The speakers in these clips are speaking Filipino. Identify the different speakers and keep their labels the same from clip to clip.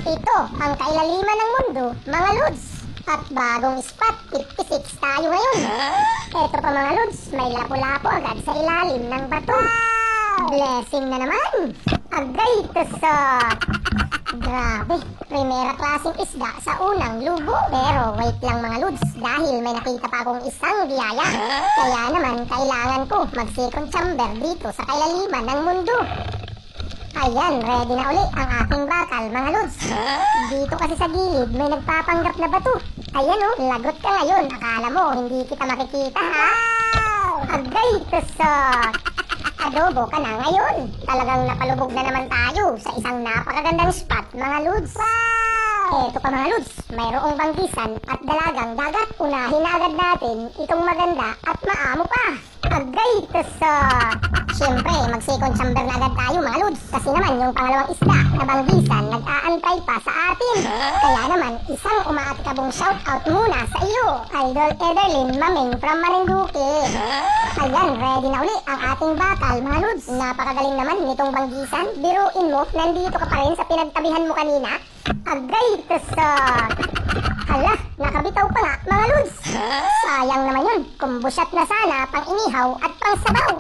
Speaker 1: Ito ang kailaliman ng mundo, mga lods. At bagong spot, 56 tayo ngayon. Ito pa mga lods, may lapo-lapo agad sa ilalim ng bato. Blessing na naman. Agay tusok. Grabe, primera klaseng isda sa unang lubo. Pero wait lang mga lods, dahil may nakita pa akong isang biyaya. Kaya naman kailangan ko mag-second chamber dito sa kailaliman ng mundo. Ayan, ready na uli ang aking bakal mga lods. Dito kasi sa gilid may nagpapanggap na bato. Ayan o, lagot ka ngayon. Akala mo hindi kita makikita ha? Agay tusok. Adobo ka na ngayon. Talagang napalubog na naman tayo sa isang napakagandang spot mga lods. Eto pa mga lods, mayroong banggisan at dalagang dagat. Unahin na agad natin itong maganda at maamo pa. Agay tusok. Siyempre, mag-second chamber na agad tayo mga lods. Kasi naman yung pangalawang isda na banggisan nag-aantay pa sa atin. Kaya naman, isang umaatkabong shoutout muna sa iyo, Idol Ederlyn Maming from Marinduque. Ayan, ready na uli ang ating bakal mga lods. Napakagaling naman nitong banggisan. Biruin mo, nandito ka pa rin sa pinagtabihan mo kanina. Agay tusok. Hala, nakabitaw pa nga mga lods. Sayang naman yun, kumbusyat na sana pang inihaw at pang sabaw.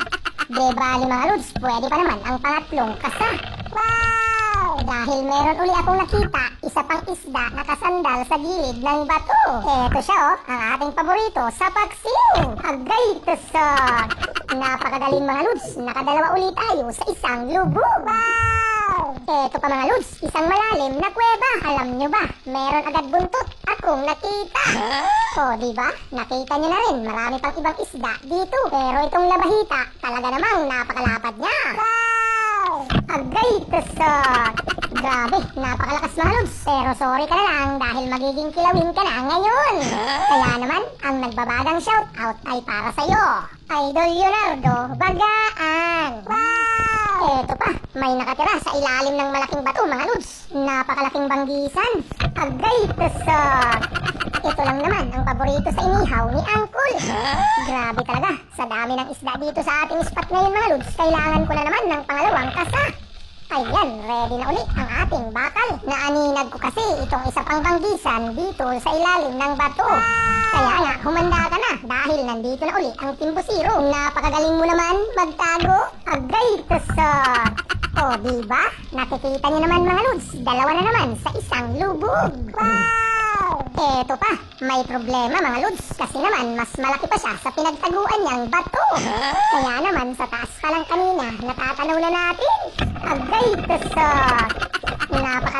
Speaker 1: De bali mga lods, pwede pa naman ang pangatlong kasa. Wow! Dahil meron uli akong nakita, isa pang isda nakasandal sa gilid ng bato. Eto siya oh, ang ating paborito sa paksiw. Agay tusok. Napakagaling mga lods, nakadalawa uli tayo sa isang lubog. Wow! Eto pa mga lods, isang malalim na kuweba. Alam nyo ba, meron agad buntot akong nakita. O diba, nakita nyo na rin, marami pang ibang isda dito. Pero itong labahita, talaga namang napakalapad niya. Wow! Agay tusok. Grabe, napakalakas mga lods. Pero sorry ka na lang dahil magiging kilawin ka na ngayon. Kaya naman, ang nagbabagang shoutout ay para sa'yo, Idol Leonardo Bagaan. Wow! Eto pa, may nakatira sa ilalim ng malaking bato mga lods. Napakalaking banggisan. Agay tusok. Ito lang naman ang paborito sa inihaw ni Uncle. Grabe talaga, sa dami ng isda dito sa ating spot ngayon mga lods, kailangan ko na naman ng pangalawang kasa. Ayan, ready na uli ang ating bakal. Naaninag ko kasi itong isa pang banggisan dito sa ilalim ng bato. Kaya nga, humanda ka na dahil nandito na uli ang Timbo Zero. Napakagaling mo naman magtago. Agay tusok. O diba, nakikita niyo naman mga lods, dalawa na naman sa isang lubog. Wow! Eto pa, may problema mga lods, kasi naman mas malaki pa siya sa pinagtaguan niyang bato. Kaya naman sa taas pa lang kanina, natatanaw na natin. Agay tusok. Napakalaki.